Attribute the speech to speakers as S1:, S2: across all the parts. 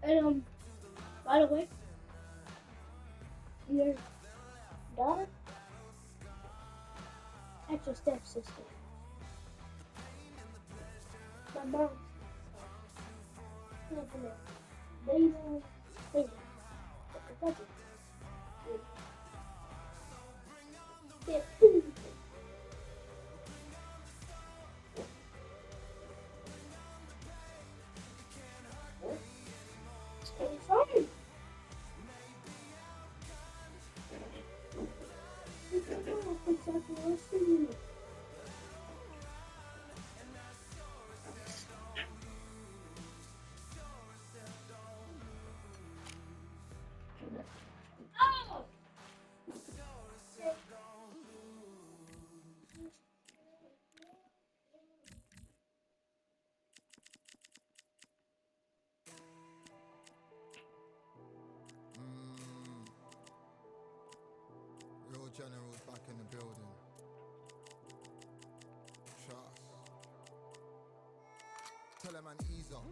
S1: And by the way, your daughter, that's your stepsister. My mom's cousin, baby, baby, cousin. Yeah. It's fine. Oh!
S2: Real generals back in the building. Trust. Tell a man ease up.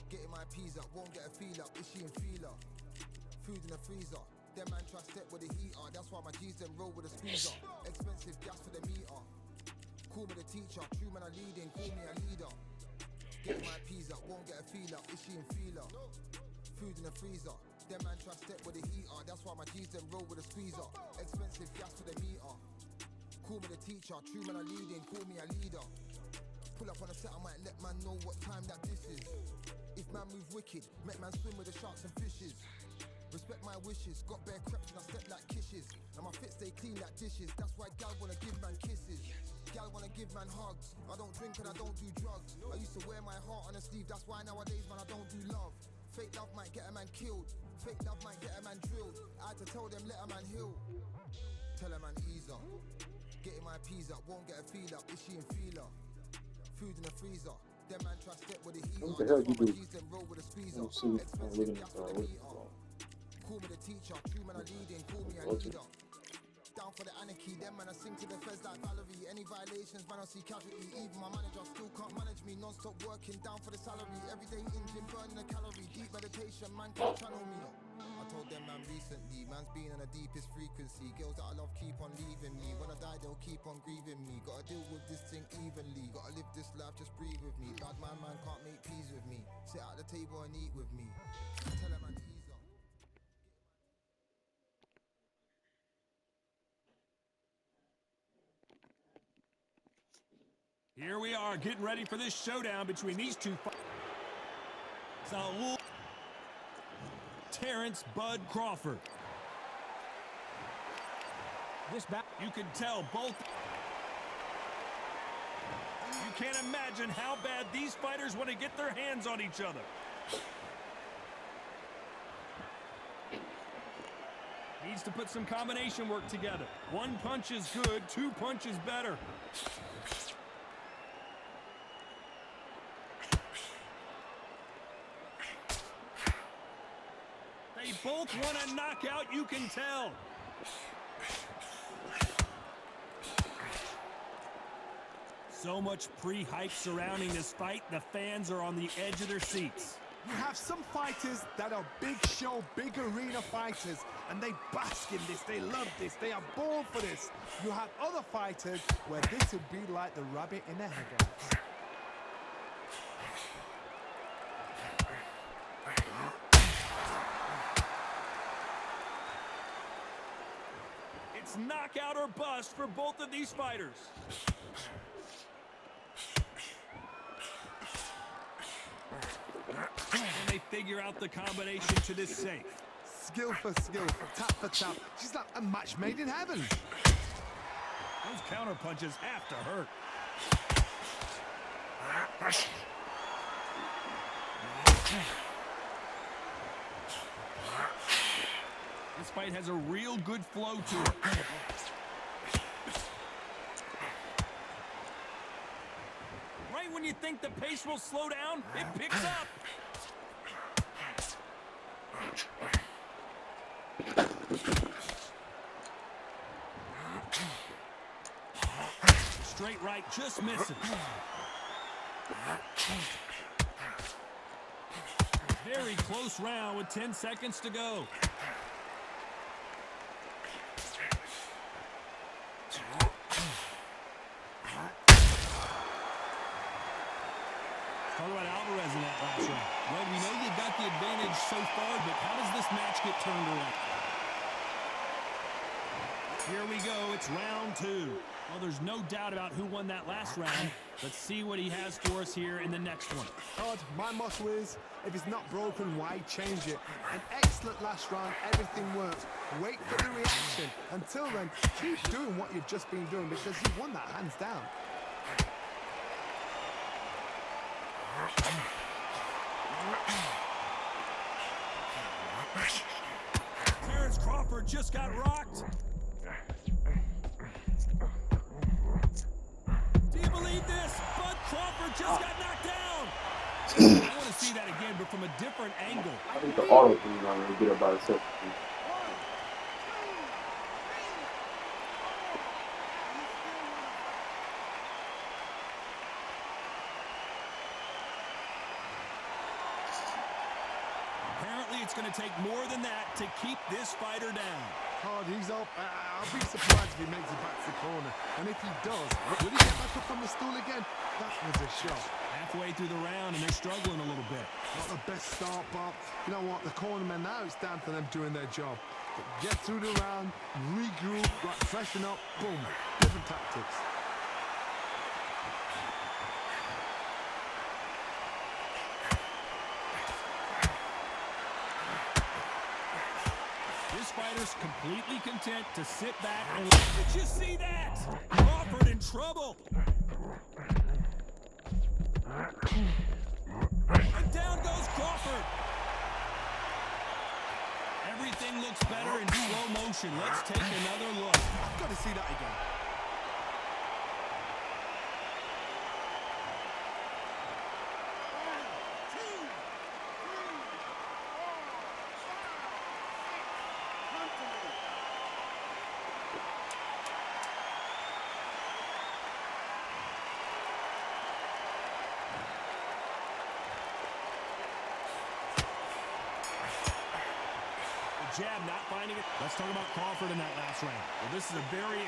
S2: Getting my peas up, won't get a feel up. Is she in feeler? Food in the freezer. Them man try step with the heater. That's why my G's them roll with a squeezer. Expensive gas for the meter. Call me the teacher. True man I leading. Call me a leader. Getting my peas up, won't get a feel up. Is she in feeler? Food in the freezer. Them man try step with the heater. That's why my G's them roll with a squeezer. Expensive gas for the meter. Call me the teacher. True man I leading. Call me a leader. Pull up on a set, I might let man know what time that this is. If man move wicked, make man swim with the sharks and fishes. Respect my wishes, got bare creps and I step like kisses. And my fit stay clean like dishes, that's why gal wanna give man kisses. Gal wanna give man hugs, I don't drink and I don't do drugs. I used to wear my heart on a sleeve, that's why nowadays man I don't do love. Fake love might get a man killed, fake love might get a man drilled. I had to tell them let a man heal. Tell a man ease up, getting my peas up, won't get a feel up, is she in feeler? Food in the freezer. Them man try step with the heater.
S3: What the hell you do?
S2: Them roll with a squeezer.
S3: Let's see. I'm looking
S2: Expensive gas
S3: at
S2: for the
S3: what
S2: meter. Call me the teacher. True man I leading. Call me a leader. Down for the anarchy. Them man I sing to the feds like Valerie. Any violations, man I see casualty. Even my manager still can't manage me. Non-stop working down for the salary. Every day in gym burning a calorie. Deep meditation, man can't channel me. I told them man recently, man's been on the deepest frequency. Girls that I love keep on leaving me. When I die they'll keep on grieving me. Gotta deal with this thing evenly. Gotta live this life, just breathe with me. Bad man can't make peace with me. Sit at the table and eat with me. Tell a man ease up.
S4: Here we are, getting ready for this showdown between these two fighters. Saul Terrence Bud Crawford. This back, you can tell both. You can't imagine how bad these fighters want to get their hands on each other. Needs to put some combination work together. One punch is good, two punches better. They both want a knockout, you can tell. So much pre-hype surrounding this fight, the fans are on the edge of their seats.
S5: You have some fighters that are big show, big arena fighters, and they bask in this, they love this, they are born for this. You have other fighters where this would be like the rabbit in the headlights.
S4: It's knockout or bust for both of these fighters. And they figure out the combination to this safe.
S5: Skill for skill, tap for tap. She's like a match made in heaven.
S4: Those counter punches have to hurt. This fight has a real good flow to it. Right when you think the pace will slow down, it picks up. Straight right, just missing. Very close round with 10 seconds to go. Talk about Alvarez in that last round. Well, we know you've got the advantage so far, but how does this match get turned around? Here we go. It's round 2. Well, there's no doubt about who won that last round. Let's see what he has for us here in the next one.
S5: Todd, my motto is, if it's not broken, why change it? An excellent last round, everything works. Wait for the reaction. Until then, keep doing what you've just been doing because you won that hands down.
S4: Terrence Crawford just got rocked. Do you believe this? Bud Crawford just got knocked down. I want to see that again, but from a different angle.
S3: I think the auto thing is going to get up by itself.
S4: Apparently, it's going to take more than that to keep this fighter down.
S5: Todd, he's up. I'll be surprised if he makes it back to the corner. And if he does, will he get back up on the stool again? That was a shot.
S4: Halfway through the round, and they're struggling a little bit.
S5: Not the best start, but you know what? The cornermen, now it's down to them doing their job. Get through the round, regroup, right, freshen up, boom. Different tactics.
S4: This fighter's completely content to sit back and... Did you see that? Crawford in trouble. And down goes Crawford. Everything looks better in slow motion. Let's take another look.
S5: I've got to see that again.
S4: Jab not finding it. Let's talk about Crawford in that last round. Well, this is a very...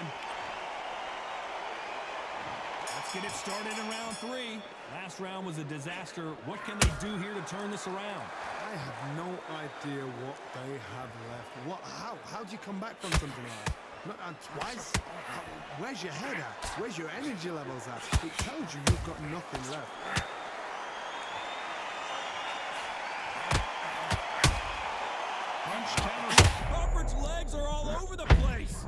S4: Let's get it started in round 3. Last round was a disaster. What can they do here to turn this around?
S5: I have no idea what they have left. How do you come back from something like that? Not twice? Where's your head at? Where's your energy levels at? It tells you you've got nothing left.
S4: Punch counter. Crawford's legs are all over the place.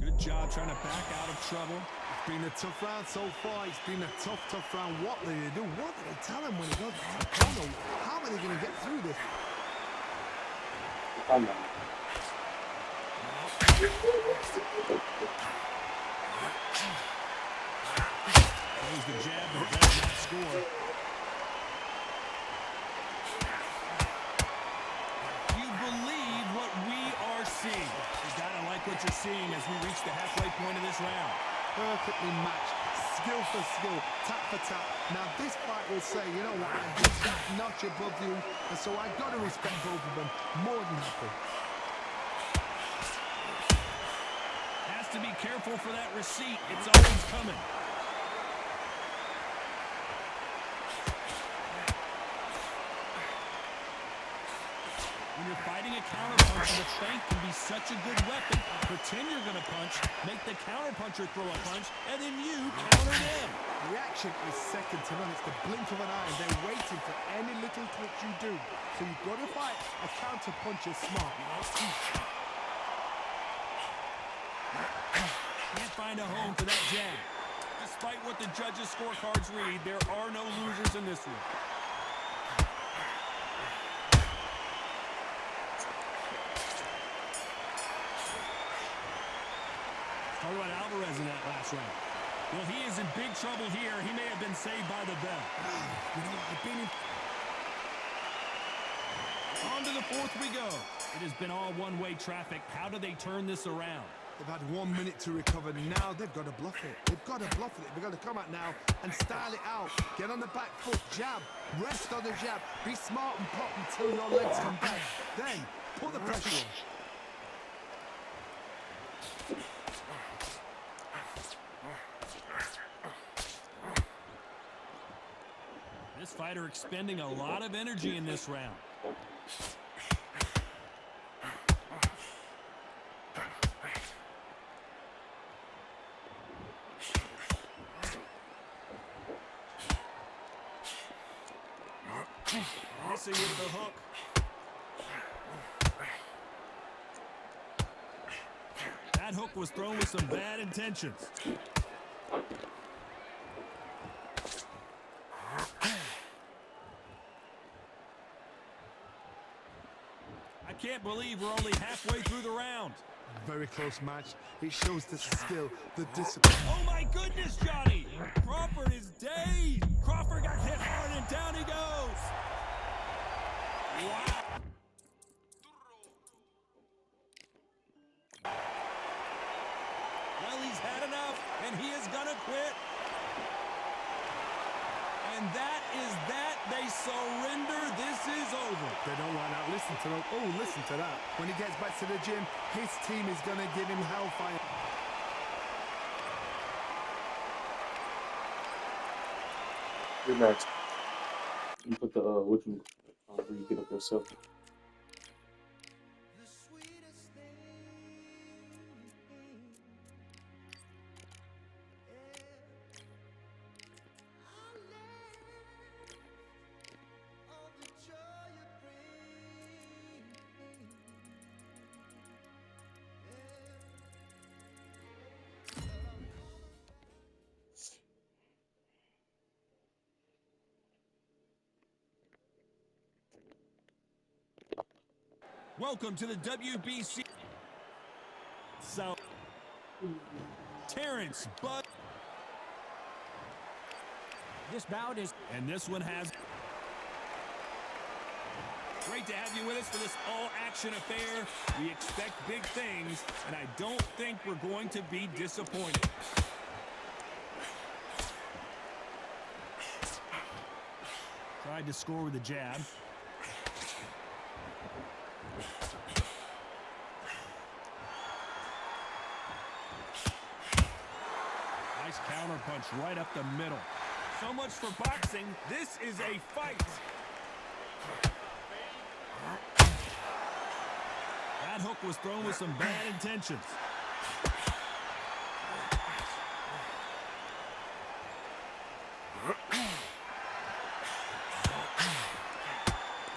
S4: Good job trying to back out of trouble.
S5: It's been a tough round so far. It's been a tough round. What did they do? What did they tell him when he goes to the corner? How are they going to get through this?
S4: Throws the jab, but does not score. You believe what we are seeing. You gotta like what you're seeing as we reach the halfway point of this round.
S5: Perfectly matched, skill for skill, tap for tap. Now this fight will say, you know what, I'm just that notch above you, and so I got to respect both of them more than happy.
S4: Has to be careful for that receipt. It's always coming. When you're fighting a counterpuncher, the feint can be such a good weapon. Pretend you're going to punch, make the counterpuncher throw a punch, and then you counter them.
S5: Reaction is second to none. It's the blink of an eye, and they're waiting for any little twitch you do. So you've got to fight a counterpuncher smart.
S4: Can't find a home for that jab. Despite what the judges' scorecards read, there are no losers in this one. Talk about Alvarez in that last round. Well, he is in big trouble here. He may have been saved by the bell.
S5: You know, I've been in...
S4: On to the 4th we go. It has been all one-way traffic. How do they turn this around?
S5: They've had 1 minute to recover. Now they've got to bluff it. They've got to bluff it. They've got to come out now and style it out. Get on the back foot, jab, rest on the jab. Be smart and pop until your legs come back. Then put the pressure on.
S4: This fighter expending a lot of energy in this round. Missing with the hook. That hook was thrown with some bad intentions. I can't believe we're only halfway through the round.
S5: Very close match. It shows the skill, the discipline.
S4: Oh my goodness, Johnny! Crawford is dazed! Crawford got hit hard and down he goes! Wow! Well, he's had enough, and he is gonna quit. And that is that. They surrender. This is over.
S5: They don't line out. Listen to them. Oh, listen to that. When he gets back to the gym, his team is going to give him hellfire.
S3: Good match. You put the what you where you get up yourself.
S4: Welcome to the WBC. So, Terrence Bud. This bout is, and this one has. Great to have you with us for this all-action affair. We expect big things, and I don't think we're going to be disappointed. Tried to score with a jab. Nice counter punch right up the middle. So much for boxing. This is a fight. That hook was thrown with some bad intentions.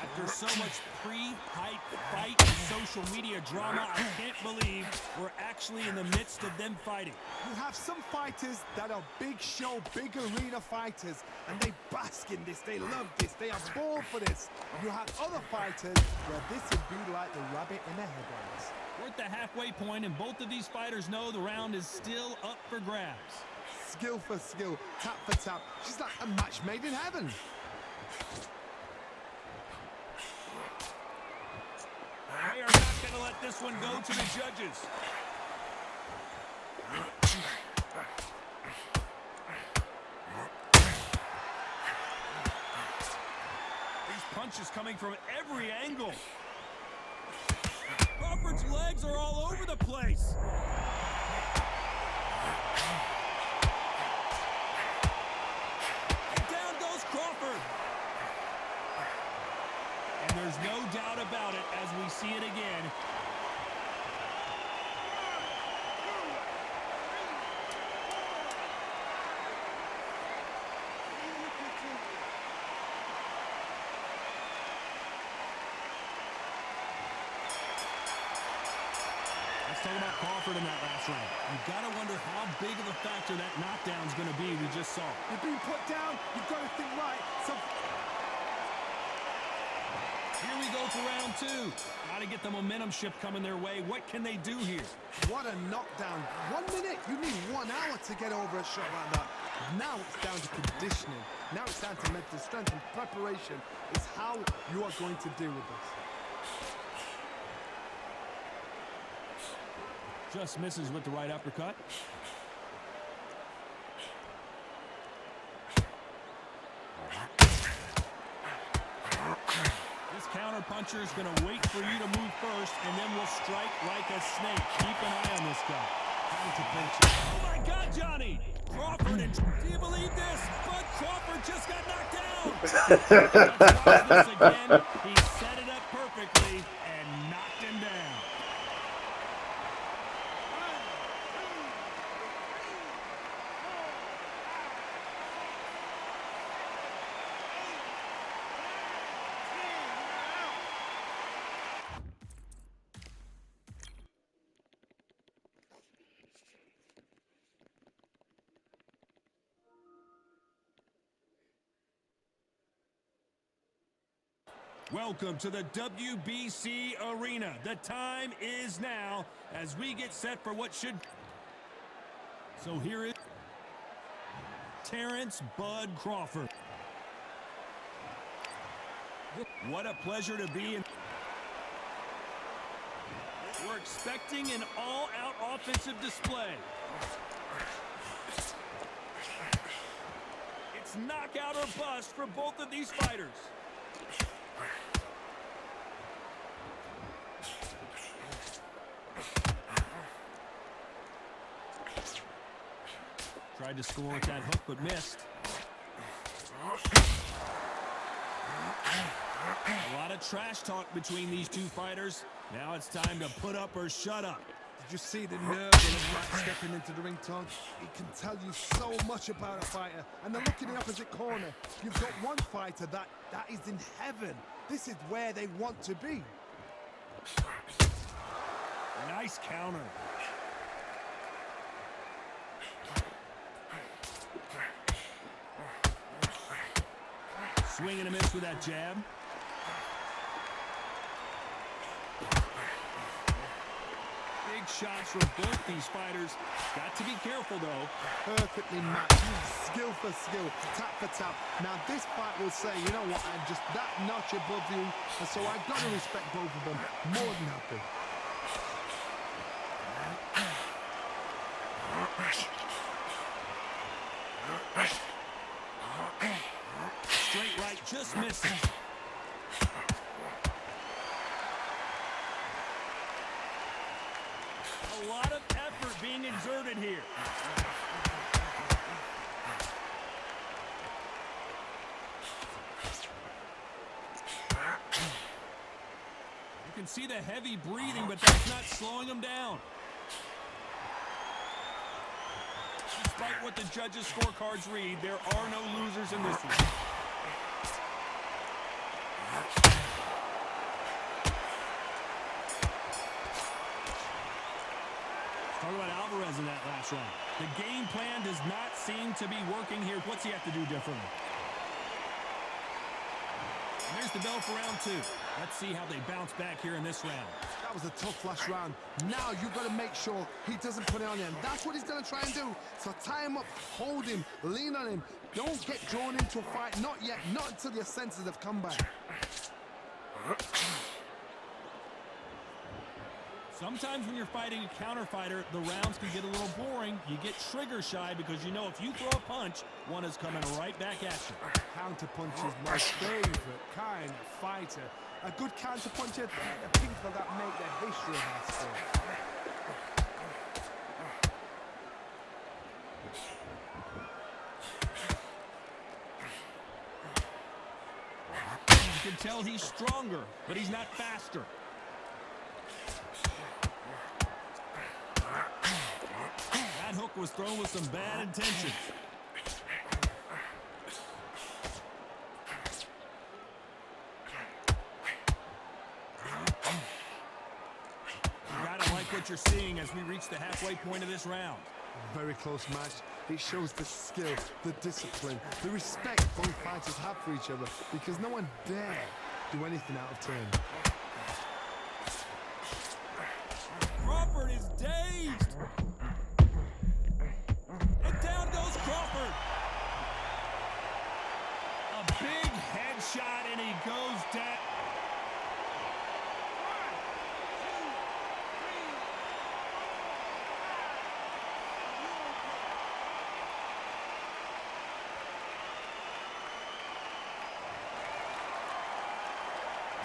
S4: After so much pre-hype fight and social media drama, I can't believe we're actually in the midst of them fighting.
S5: You have some fighters that are big show, big arena fighters, and they bask in this, they love this, they are born for this. You have other fighters where this would be like the rabbit in the headlights.
S4: We're at the halfway point, and both of these fighters know the round is still up for grabs.
S5: Skill for skill, tap for tap. She's like a match made in heaven.
S4: They are not going to let this one go to the judges. These punches coming from every angle. Crawford's legs are all over the place. Down goes Crawford. And there's no doubt about it as we see it again. Let's talk about Crawford in that last round. You've got to wonder how big of a factor that knockdown's going to be we just saw.
S5: You're being put down, you've got to think right.
S4: Here we go for round two. Got to get the momentum shift coming their way. What can they do here?
S5: What a knockdown. 1 minute, you need 1 hour to get over a shot like that. Now it's down to conditioning. Now it's down to mental strength and preparation. It's how you are going to deal with this.
S4: Just misses with the right uppercut. This counter puncher is going to wait for you to move first, and then will strike like a snake. Keep an eye on this guy. Oh my God, Johnny! Crawford, and do you believe this? Bud Crawford just got knocked down. Let's watch this again. He set it up perfectly and knocked him down. Welcome to the WBC Arena. The time is now as we get set for what should... So here is Terrence Bud Crawford. What a pleasure to be in. We're expecting an all-out offensive display. It's knockout or bust for both of these fighters. Tried to score with that hook, but missed. A lot of trash talk between these two fighters. Now it's time to put up or shut up.
S5: Did you see the nerve of the fight stepping into the ring, Tom? It can tell you so much about a fighter. And then look in the opposite corner. You've got one fighter that is in heaven. This is where they want to be.
S4: Nice counter. Swing and a miss with that jab. Big shots from both these fighters. Got to be careful, though.
S5: Perfectly matched. Skill for skill. Tap for tap. Now, this fight will say, you know what, I'm just that notch above you. And so I've got to respect both of them. More than happy.
S4: Straight right, just missing. A lot of effort being exerted here. You can see the heavy breathing, but that's not slowing him down. Despite what the judges' scorecards read, there are no losers in this one. Talk about Alvarez in that last round. The game plan does not seem to be working here. What's he have to do differently? And there's the bell for round two. Let's see how they bounce back here in this round.
S5: That was a tough last round. Now you've got to make sure he doesn't put it on him. That's what he's going to try and do. So tie him up, hold him, lean on him. Don't get drawn into a fight. Not yet. Not until your senses have come back.
S4: Sometimes when you're fighting a counter fighter, the rounds can get a little boring. You get trigger shy because you know if you throw a punch, one is coming right back at you.
S5: Counter punch is my favorite kind of fighter. A good counter puncher, the people that make the history of our sport.
S4: You can tell he's stronger, but he's not faster. That hook was thrown with some bad intentions. You gotta like what you're seeing as we reach the halfway point of this round.
S5: Very close match. It shows the skill, the discipline, the respect both fighters have for each other because no one dare do anything out of turn.
S4: Crawford is dazed. And down goes Crawford. A big headshot and he goes down.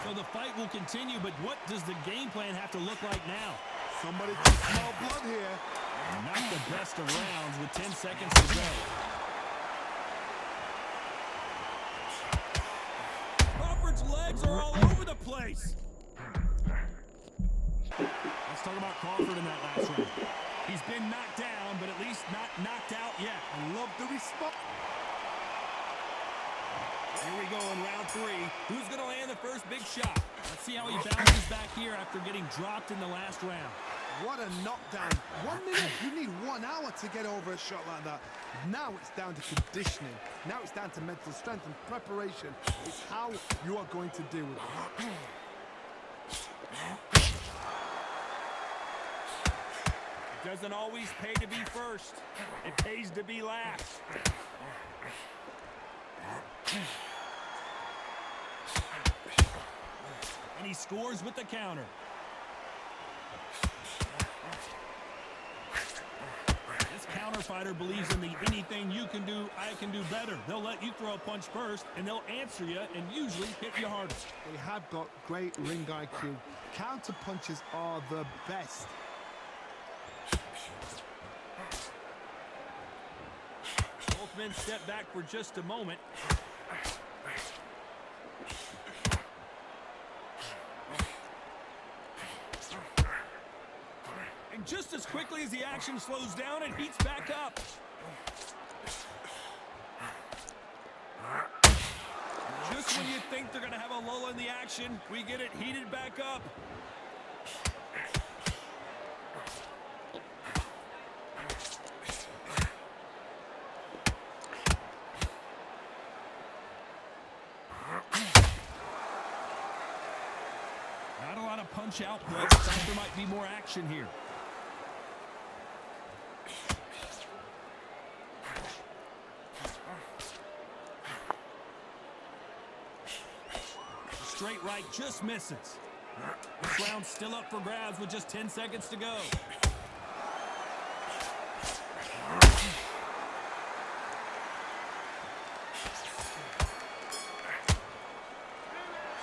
S4: So the fight will continue, but what does the game plan have to look like now?
S5: Somebody can smell blood here.
S4: Not the best of rounds with 10 seconds to go. Crawford's legs are all over the place. Let's talk about Crawford in that last round. He's been knocked down, but at least not knocked out yet.
S5: I love the response.
S4: Here we go in round 3. Who's going to land the first big shot? Let's see how he bounces back here after getting dropped in the last round.
S5: What a knockdown. 1 minute. You need 1 hour to get over a shot like that. Now it's down to conditioning. Now it's down to mental strength and preparation. It's how you are going to deal with it.
S4: It doesn't always pay to be first. It pays to be last. And he scores with the counter. This counter fighter believes in the anything you can do, I can do better. They'll let you throw a punch first, and they'll answer you and usually hit you harder.
S5: They have got great ring IQ. Counter punches are the best.
S4: Both men step back for just a moment. And just as quickly as the action slows down, it heats back up. Just when you think they're going to have a lull in the action, we get it heated back up. Not a lot of punch output. Thought there might be more action here. Straight right just misses. This round's still up for grabs with just 10 seconds to go.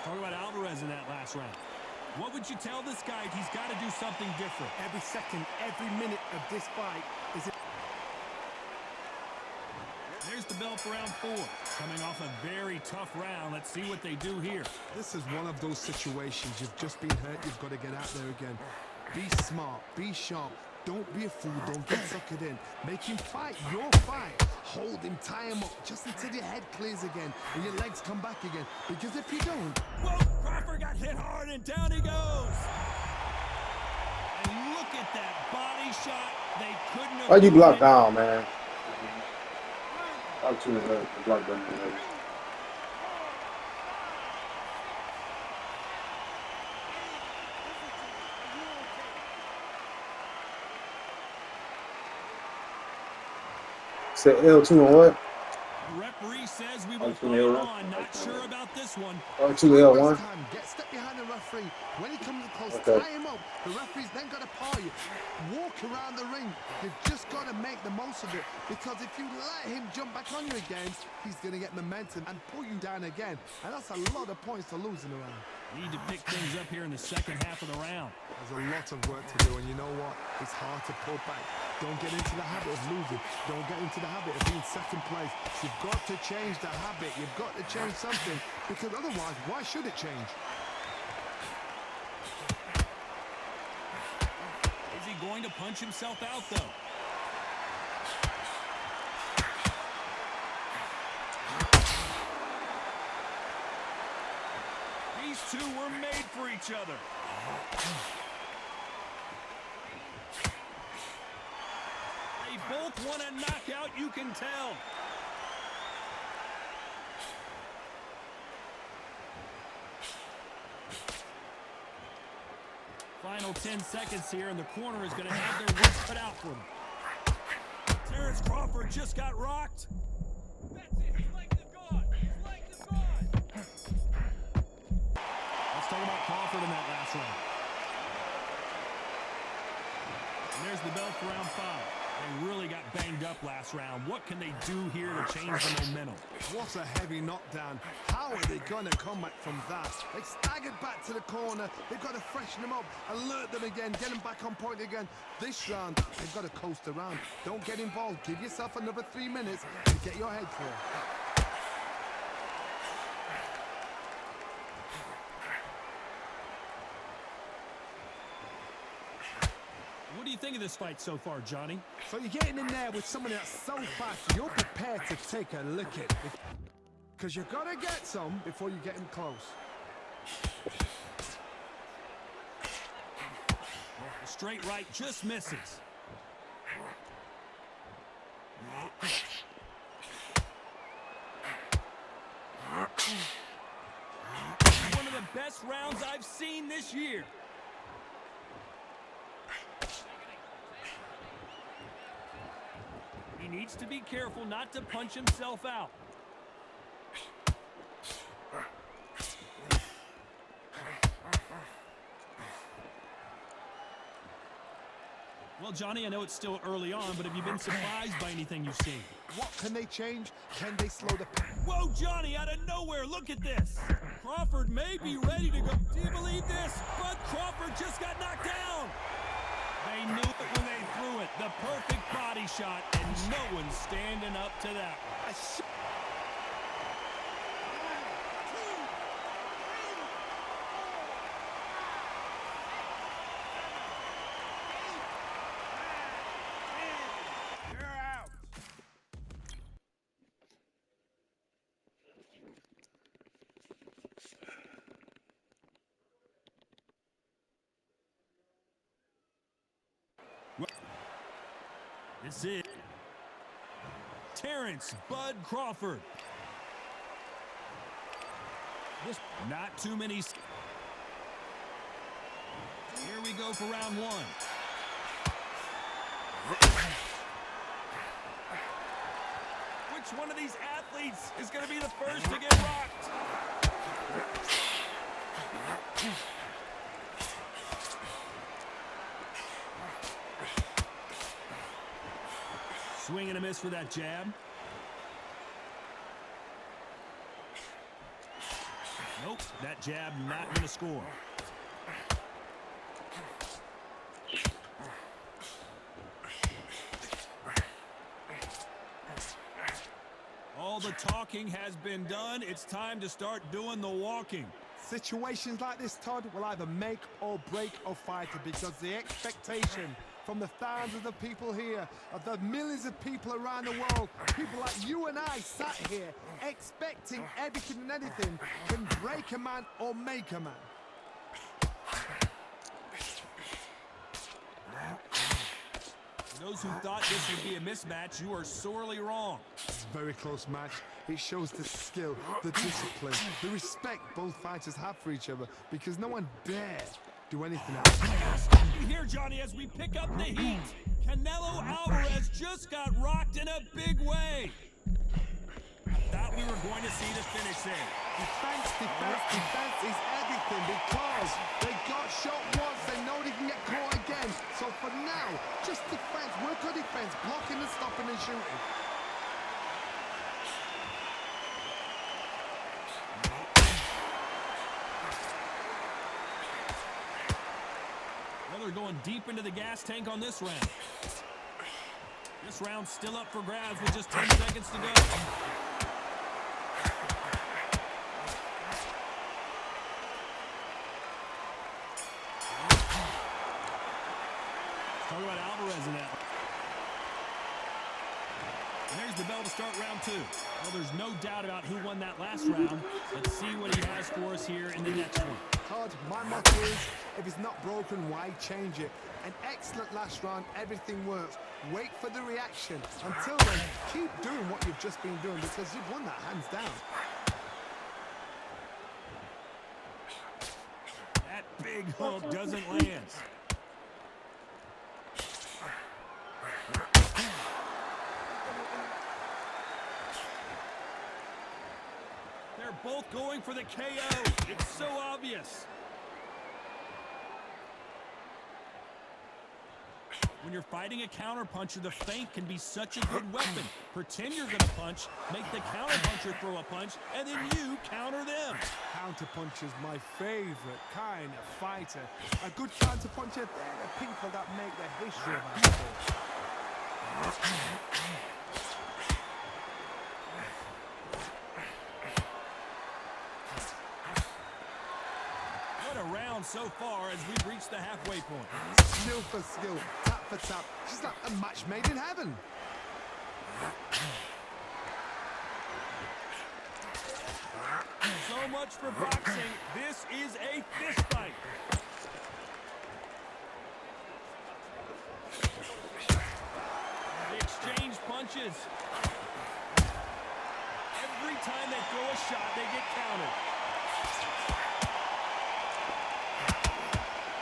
S4: Talk about Alvarez in that last round. What would you tell this guy if he's got to do something different?
S5: Every second, every minute of this fight is...
S4: There's the bell for round 4. Coming off a very tough round. Let's see what they do here.
S5: This is one of those situations. You've just been hurt. You've got to get out there again. Be smart. Be sharp. Don't be a fool. Don't get suckered in. Make him fight your fight. Hold him. Tie him up just until your head clears again and your legs come back again. Because if you don't...
S4: Whoa! Crawford got hit hard and down he goes. And look at that body shot. They couldn't have...
S3: Why'd you block down, man? I'm too hurt to block down. Say L2 on what?
S4: The referee says we will
S3: R2
S4: fight
S3: L1.
S4: on. Not sure about this one.
S3: R2 L1.
S5: Get step behind the referee. When he comes close,
S3: Okay.
S5: tie him up. The referee's then got to paw you. Walk around the ring. You've just got to make the most of it. Because if you let him jump back on you again, he's going to get momentum and pull you down again. And that's a lot of points to lose in a round.
S4: Need to pick things up here in the second half of the round.
S5: There's a lot of work to do, and you know what? It's hard to pull back. Don't get into the habit of losing. Don't get into the habit of being second place. You've got to change the habit. You've got to change something, because otherwise, why should it change?
S4: Is he going to punch himself out, though? These two were made for each other. They both want a knockout, you can tell. Final 10 seconds here, and the corner is going to have their work cut out for them. Terrence Crawford just got rocked. That's it. His legs is gone. His legs is gone. Let's talk about Crawford in that last round. And there's the bell for round 5. They really got banged up last round. What can they do here to change the momentum?
S5: What a heavy knockdown. How how are they gonna come back from that? They staggered back to the corner. They've got to freshen them up, alert them again, get them back on point again. This round, they've got to coast around. Don't get involved. Give yourself another 3 minutes to get your head clear.
S4: What do you think of this fight so far, Johnny?
S5: So you're getting in there with someone that's so fast, you're prepared to take a look at it. Because you've got to get some before you get him close.
S4: A straight right just misses. One of the best rounds I've seen this year. He needs to be careful not to punch himself out. Well, Johnny, I know it's still early on, but have you been surprised by anything you've seen?
S5: What can they change? Can they slow the pace?
S4: Whoa, Johnny, out of nowhere, look at this. Crawford may be ready to go. Do you believe this? Bud Crawford just got knocked down. They knew it when they threw it. The perfect body shot, and no one's standing up to that. This is Terrence Bud Crawford. Not too many. Here we go for round one. Which one of these athletes is going to be the first to get rocked? Swing and a miss for that jab. Nope, that jab not going to score. All the talking has been done. It's time to start doing the walking.
S5: Situations like this, Todd, will either make or break a fighter because the expectation from the thousands of people here, of the millions of people around the world, people like you and I sat here expecting everything and anything can break a man or make a man.
S4: For those who thought this would be a mismatch, you are sorely wrong.
S5: It's a very close match. It shows the skill, the discipline, the respect both fighters have for each other because no one dare do anything else.
S4: Here, Johnny, as we pick up the heat, Canelo Alvarez just got rocked in a big way. I thought we were going to see the finish there.
S5: Defense, defense, defense is everything because they got shot once, they know they can get caught again. So for now, just defense, work on defense, blocking and stopping and shooting.
S4: Well, they're going deep into the gas tank on this round. This round's still up for grabs with just 10 seconds to go. Talk about Alvarez in that. And there's the bell to start round two. Well, there's no doubt about who won that last round. Let's see what he has for us here in the next one.
S5: Todd, my motto is, if it's not broken, why change it? An excellent last round, everything works. Wait for the reaction. Until then, keep doing what you've just been doing because you've won that hands down.
S4: That big hook doesn't land. They're both going for the KO. It's so obvious. When you're fighting a counterpuncher, the feint can be such a good weapon. Pretend you're going to punch, make the counterpuncher throw a punch, and then you counter them.
S5: Counterpuncher's my favorite kind of fighter. A good counterpuncher, they're the people that make the history of our sport.
S4: What a round so far as we've reached the halfway point.
S5: Skill for skill, tap for tap. She's like a match made in heaven.
S4: So much for boxing. This is a fist fight. They exchange punches. Every time they throw a shot, they get countered.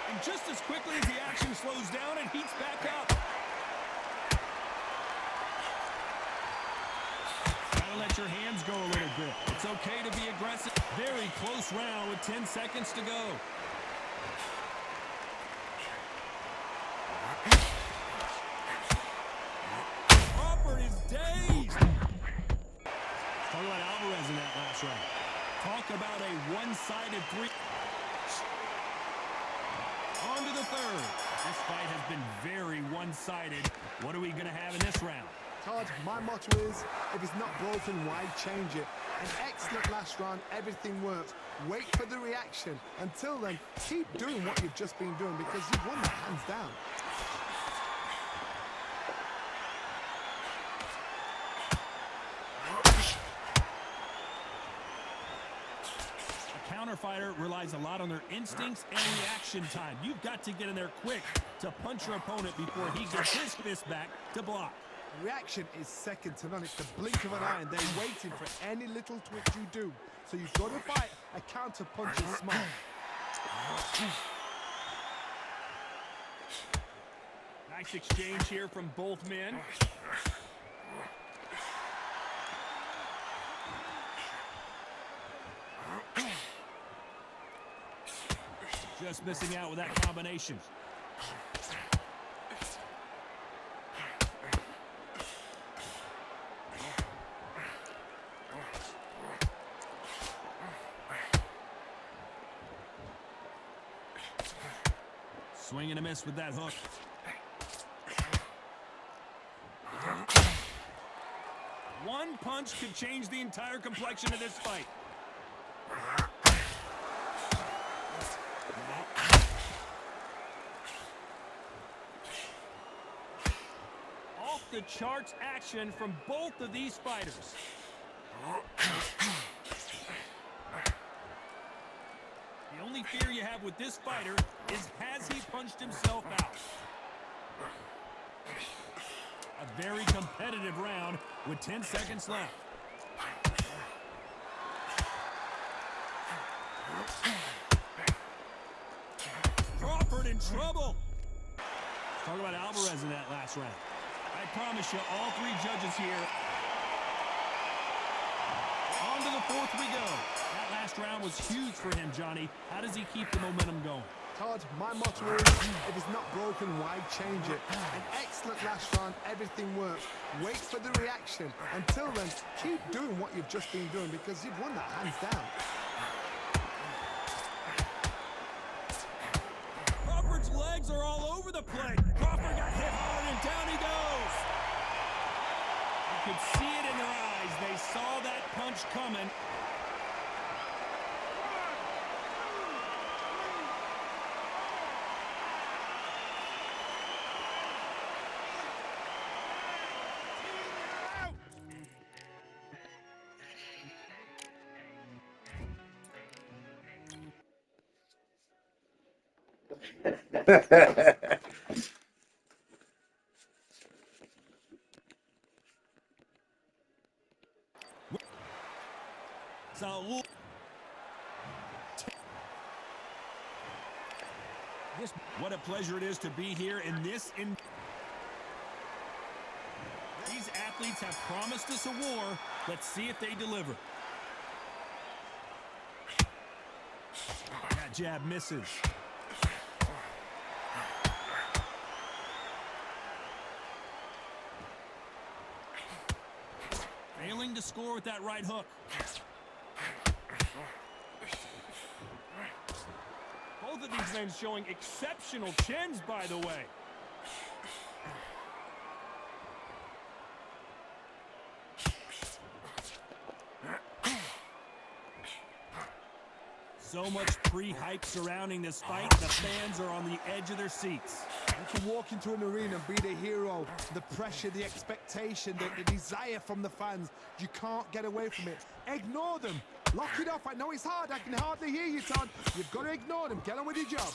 S4: And just as quickly as the action slows down, it heats back up. Gotta let your hands go a little bit. It's okay to be aggressive. Very close round with 10 seconds to go. Crawford is dazed. Talk about Alvarez in that last round. Talk about a one-sided three. On to the third. This fight has been very one-sided. What are we going to have in this round?
S5: Todd, my motto is, if it's not broken, why change it? An excellent last round, everything works. Wait for the reaction. Until then, keep doing what you've just been doing because you've won that hands down.
S4: A counter fighter relies a lot on their instincts and reaction time. You've got to get in there quick to punch your opponent before he gets his fist back to block.
S5: Reaction is second to none. It's the blink of an eye and they're waiting for any little twitch you do. So you've got to fight a counter punch is smart.
S4: Nice exchange here from both men. Just missing out with that combination. Swing and a miss with that hook. One punch could change the entire complexion of this fight. Off the charts action from both of these fighters. The only fear you have with this fighter is, has he punched himself out? A very competitive round with 10 seconds left. Crawford in trouble. Talk about Alvarez in that last round. I promise you, all three judges here. On to the fourth we go. That last round was huge for him, Johnny. How does he keep the momentum going?
S5: Todd, my motto is, if it's not broken, why change it? An excellent last round, everything works. Wait for the reaction. Until then, keep doing what you've just been doing because you've won that hands down.
S4: Crawford's legs are all over the place. Crawford got hit hard and down he goes. You could see it in their eyes. They saw that punch coming. So, what a pleasure it is to be here in this. These athletes have promised us a war. Let's see if they deliver. That jab misses. struggling to score with that right hook. Both of these men showing exceptional chins, by the way. So much pre-hype surrounding this fight, the fans are on the edge of their seats.
S5: You can walk into an arena and be the hero. The pressure, the expectation, the desire from the fans. You can't get away from it. Ignore them. Lock it off. I know it's hard. I can hardly hear you, Todd. You've got to ignore them. Get on with your job.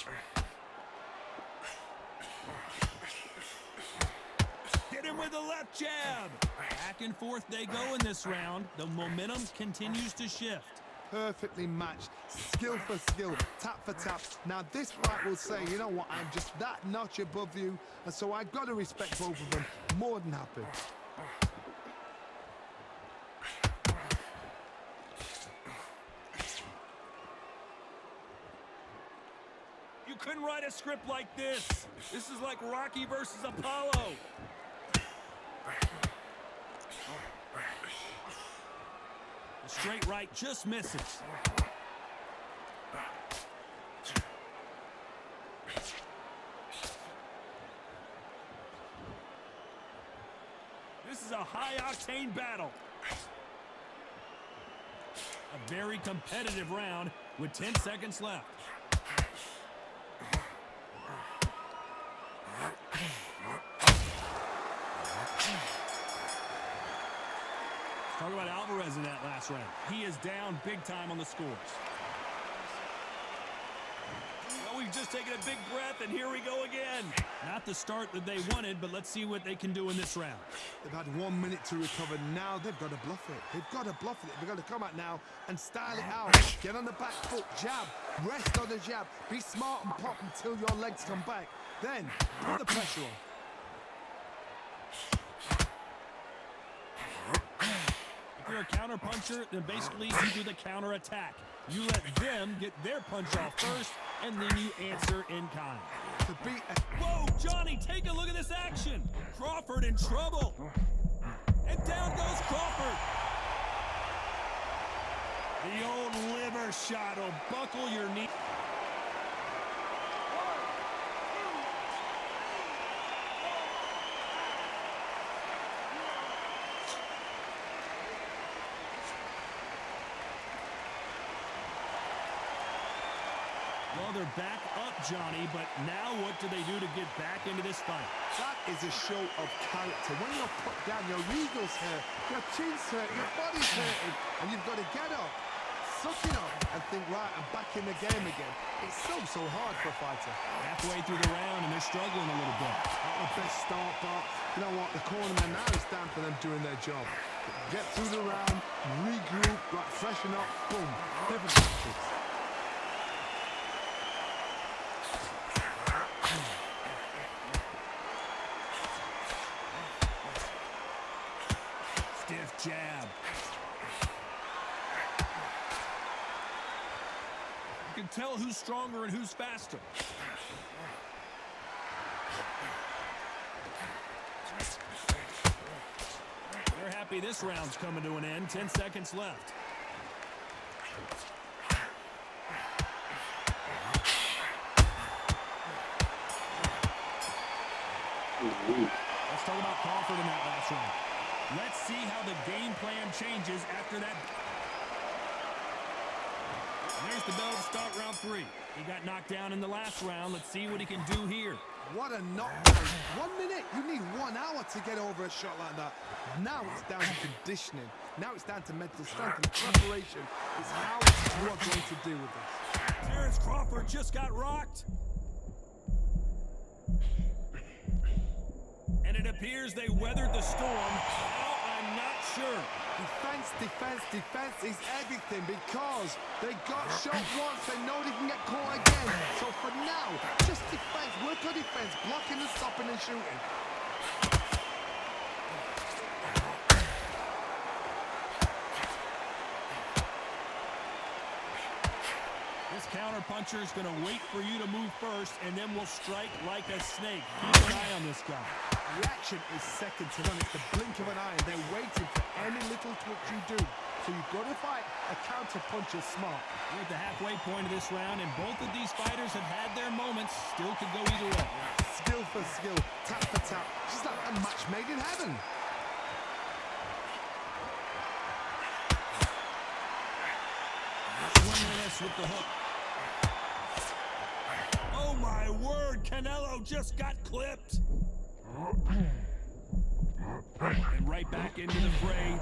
S4: Hit him with a left jab. Back and forth they go in this round. The momentum continues to shift.
S5: Perfectly matched, skill for skill, tap for tap. Now this fight will say, you know what, I'm just that notch above you, and so I've got to respect both of them. More than happy.
S4: You couldn't write a script like this. This is like Rocky versus Apollo. The straight right just misses. This is a high-octane battle. A very competitive round with 10 seconds left. Talk about Alvarez in that last round. He is down big time on the scores. Well, we've just taken a big breath, and here we go again. Not the start that they wanted, but let's see what they can do in this round.
S5: They've had 1 minute to recover. Now they've got to bluff it. They've got to bluff it. They've got to come out now and style it out. Get on the back foot, jab, rest on the jab. Be smart and pop until your legs come back. Then put the pressure on.
S4: If you're a counter puncher, then basically you do the counter attack. You let them get their punch off first, and then you answer in kind.
S5: To beat
S4: Whoa, Johnny, take a look at this action. Crawford in trouble. And down goes Crawford. The old liver shot will buckle your knee. Well, they're back up, Johnny, but now what do they do to get back into this fight?
S5: That is a show of character. When you're put down, your eagle's hurt, your chin's hurt, your body's hurting, and you've got to get up, suck it up, and think, right, I'm back in the game again. It's so hard for a fighter.
S4: Halfway through the round, and they're struggling a little bit.
S5: Not the best start, but you know what? The cornerman now is down for them doing their job. Get through the round, regroup, right, freshen up, boom, different tactics.
S4: Stiff jab. You can tell who's stronger and who's faster. They're happy this round's coming to an end. 10 seconds left. Let's talk about Crawford in that last round. Let's see how the game plan changes after that. There's the bell to start round 3. He got knocked down in the last round. Let's see what he can do here.
S5: What a knockdown. 1 minute. You need 1 hour to get over a shot like that. Now it's down to conditioning. Now it's down to mental strength and preparation. It's how you are going to deal with this.
S4: Terence Crawford just got rocked. And it appears they weathered the storm. Now I'm not sure.
S5: Defense, defense, defense is everything because they got shot once. They know they can get caught again. So for now, just defense. Work on defense. Blocking and stopping and shooting.
S4: This This counterpuncher is going to wait for you to move first, and then will strike like a snake. Keep an eye on this guy.
S5: Reaction is second to none. It's the blink of an eye, and they're waiting for any little twitch you do. So you've got to fight a counter-puncher smart.
S4: We're at the halfway point of this round, and both of these fighters have had their moments. Still could go either way.
S5: Skill for skill, tap for tap. Just like a match made in heaven.
S4: Swinging this with the hook. Oh my word, Canelo just got clipped. And right back into the fray.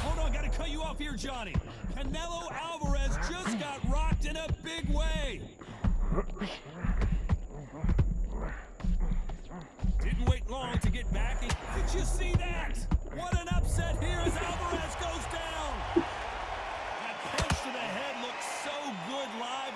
S4: Hold on, gotta cut you off here, Johnny. Canelo Alvarez just got rocked in a big way. Didn't wait long to get back. Did you see that? What an upset here as Alvarez goes down. That punch to the head looks so good live.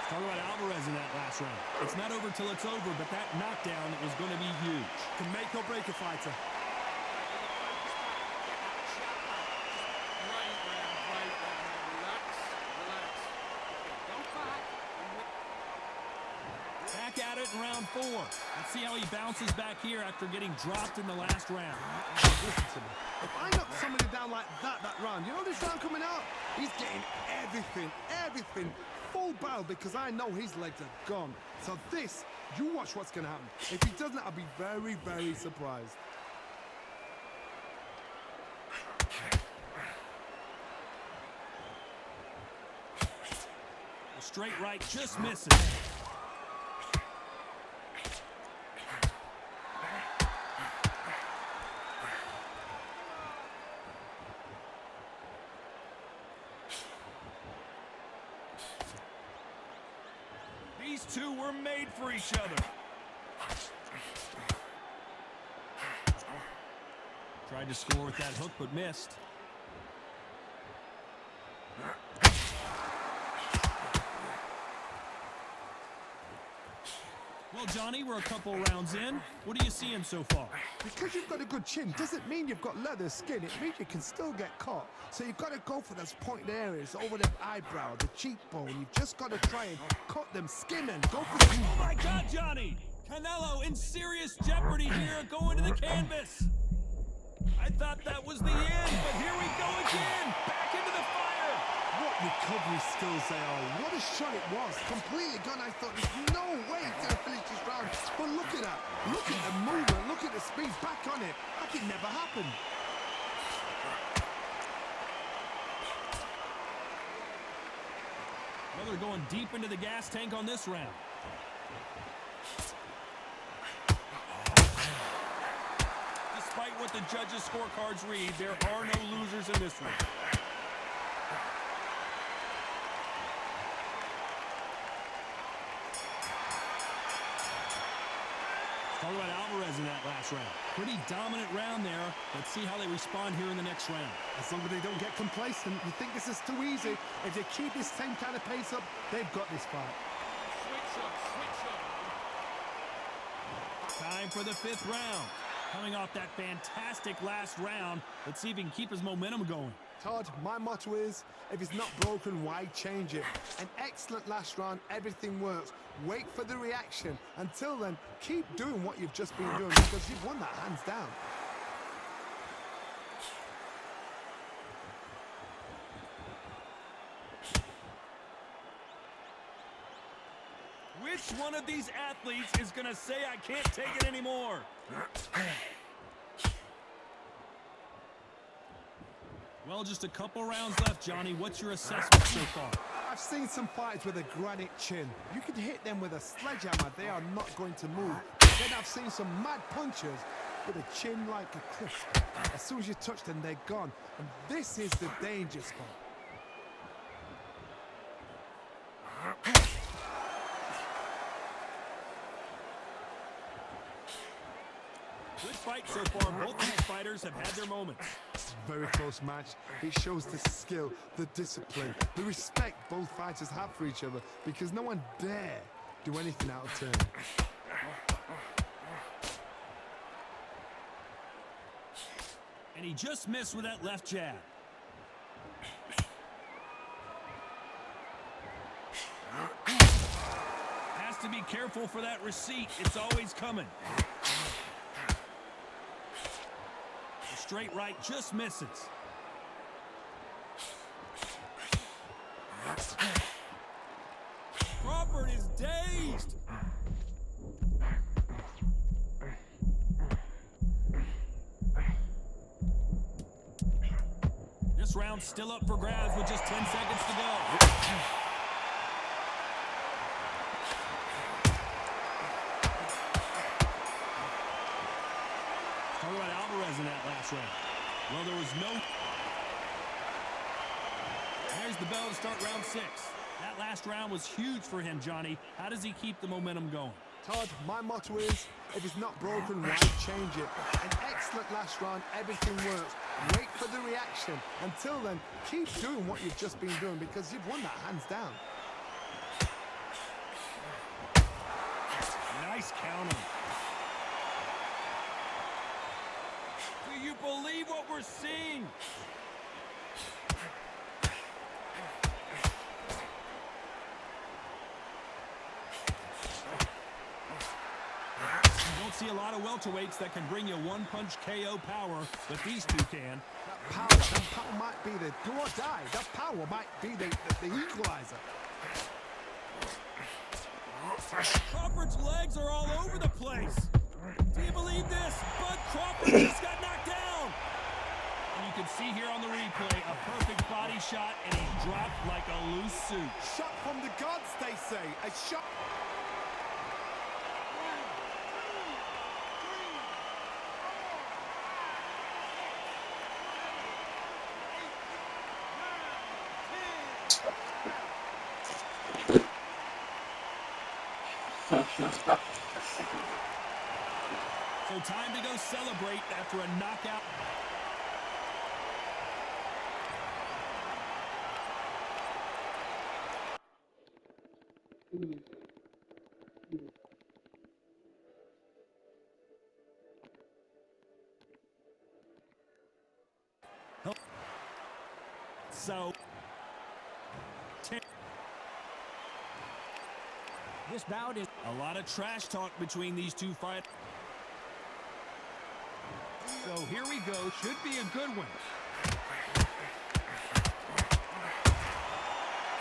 S4: Talk about Alvarez in that last round. It's not over till it's over, but that knockdown is going to be huge.
S5: Can make or break a fighter.
S4: Back at it in round 4. Let's see how he bounces back here after getting dropped in the last round.
S5: Listen to me. If I knock somebody down like that round, you know this round coming out? He's getting everything. Full barrel because I know his legs are gone. So this, you watch what's going to happen. If he doesn't, I'll be very, very surprised.
S4: The straight right just misses. These two were made for each other. Tried to score with that hook, but missed. Well, Johnny, we're a couple rounds in. What are you seeing so far?
S5: Because you've got a good chin doesn't mean you've got leather skin. It means you can still get caught. So you've got to go for those pointed areas over the eyebrow, the cheekbone. You've just got to try and cut them, skin and go for the...
S4: Oh my God, Johnny! Canelo in serious jeopardy here, going to the canvas. I thought that was the end, but here we go again. Back into the fire.
S5: What recovery skills they are. What a shot it was. Completely gone. I thought there's no way he's going to finish this round. But look at that. Look at the movement. Look at the speed. Back on it. Like it never happened.
S4: Well, they're going deep into the gas tank on this round. Despite what the judges' scorecards read, there are no losers in this one. Talk about Alvarez in that last round. Pretty dominant round there. Let's see how they respond here in the next round.
S5: As long as they don't get complacent, you think this is too easy. If they keep this same kind of pace up, they've got this fight.
S4: Time for the 5th round. Coming off that fantastic last round, let's see if he can keep his momentum going.
S5: Todd, my motto is, if it's not broken, why change it? An excellent last round, everything works. Wait for the reaction. Until then, keep doing what you've just been doing because you've won that hands down.
S4: Which one of these athletes is going to say, I can't take it anymore? Well, just a couple rounds left, Johnny. What's your assessment so far?
S5: I've seen some fighters with a granite chin. You can hit them with a sledgehammer, they are not going to move. Then I've seen some mad punchers with a chin like a crisp. As soon as you touch them, they're gone. And this is the danger spot.
S4: Good fight so far. Both these fighters have had their moments.
S5: Very close match. It shows the skill, the discipline, the respect both fighters have for each other because no one dare do anything out of turn.
S4: And he just missed with that left jab. Has to be careful for that receipt. It's always coming. The straight right just misses. Crawford is dazed. This round's still up for grabs with just 10 seconds to go. Talk about Alvarez in that last round. Well, there was no... There's the bell to start round 6. That last round was huge for him, Johnny. How does he keep the momentum going?
S5: Todd, my motto is, if it's not broken, why change it? An excellent last round, everything works. Wait for the reaction. Until then, keep doing what you've just been doing because you've won that hands down.
S4: Nice counter. Do you believe what we're seeing? You don't see a lot of welterweights that can bring you one-punch KO power, but these two can.
S5: That power might be the do or die. That power might be the equalizer.
S4: Crawford's legs are all over the place. Do you believe this? Bud Crawford just got knocked down. And you can see here on the replay a perfect body shot, and he dropped like a loose suit.
S5: Shot from the gods, they say. A shot.
S4: So time to go celebrate after a knockout. So this bout is a lot of trash talk between these two fighters. So here we go. Should be a good one.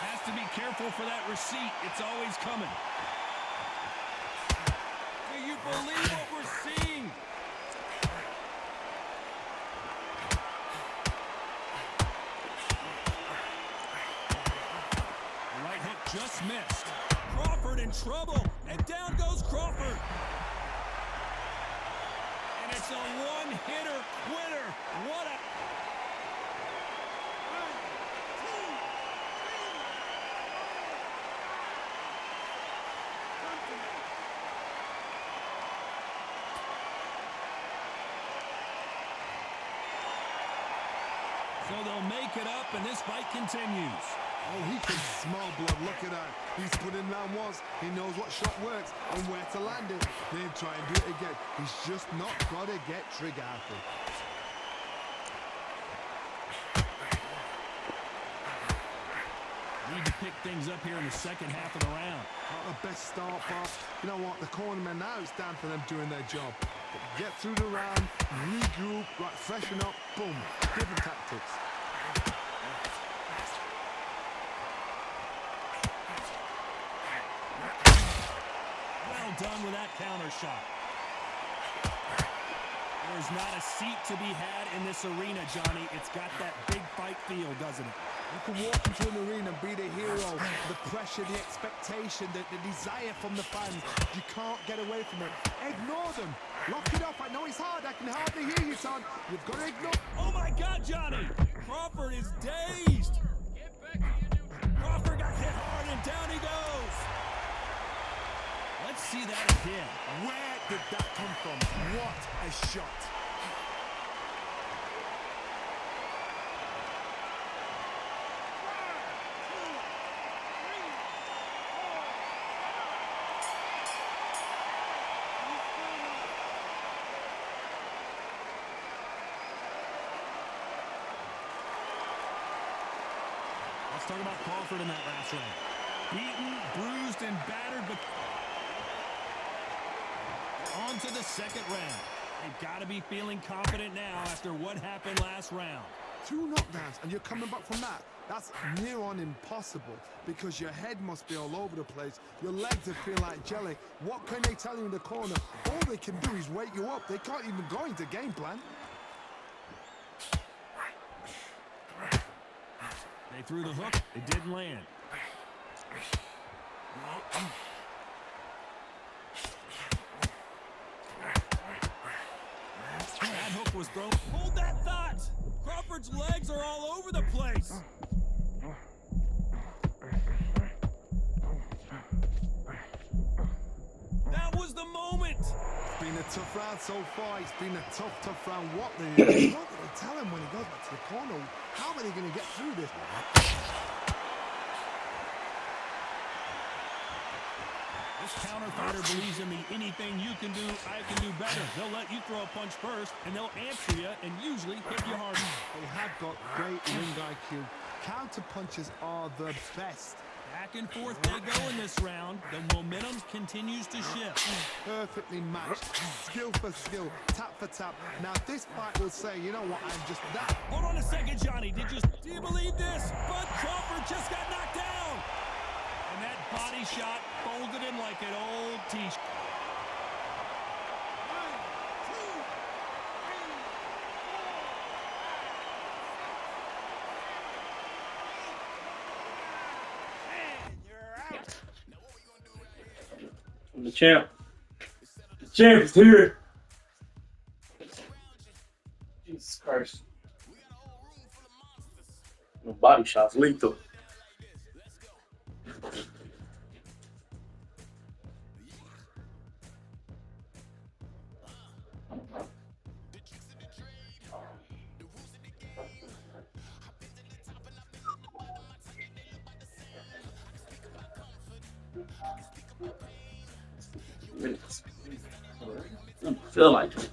S4: Has to be careful for that receipt. It's always coming. Do you believe what we're seeing? The right hook just missed. Crawford in trouble. And down goes Crawford. And it's a one-hitter quitter. What a... So they'll make it up, and this fight continues.
S5: Oh, he can smell blood. Look at that. He's put in round once. He knows what shot works and where to land it. Then try and do it again. He's just not got to get trigger happy.
S4: Need to pick things up here in the second half of the round.
S5: Not the best start, but you know what? The cornermen now, it's down for them doing their job. Get through the round, regroup, right, freshen up, boom. Different tactics.
S4: Well done with that counter shot. There's not a seat to be had in this arena, Johnny. It's got that big fight feel, doesn't it?
S5: You can walk into an arena and be the hero. The pressure, the expectation, the desire from the fans. You can't get away from it. Ignore them. Lock it up. I know it's hard. I can hardly hear you, son. You've got to ignore.
S4: Oh, my God, Johnny! Crawford is dazed. Crawford got hit hard, and down he goes. Let's see that again.
S5: Where did that come from? What a shot.
S4: Let's talk about Crawford in that last round. Beaten, bruised, and battered, but on to the second round. They've got to be feeling confident now after what happened last round.
S5: 2 knockdowns and you're coming back from that. That's near on impossible because your head must be all over the place. Your legs are feel like jelly. What can they tell you in the corner? All they can do is wake you up. They can't even go into game plan.
S4: They threw the hook. It didn't land. That hook was thrown. Hold that thought! Crawford's legs are all over the place. That was the moment.
S5: It's been a tough round so far. It's been a tough round. What do they tell him when he goes back to the corner? How are they going to get through this?
S4: This counter fighter believes in the anything you can do, I can do better. They'll let you throw a punch first, and they'll answer you and usually hit you harder.
S5: They have got great ring IQ. Counter punches are the best.
S4: Back and forth they go in this round. The momentum continues to shift.
S5: Perfectly matched. Skill for skill. Tap for tap. Now this fight will say, you know what, I'm just that.
S4: Hold on a second, Johnny. Do you believe this? Bud Crawford just got knocked down. And that body shot folded him like an old t-shirt.
S3: I'm the champ. The champ is here. Jesus Christ. No body shots, lethal. Minutes. I don't feel like it.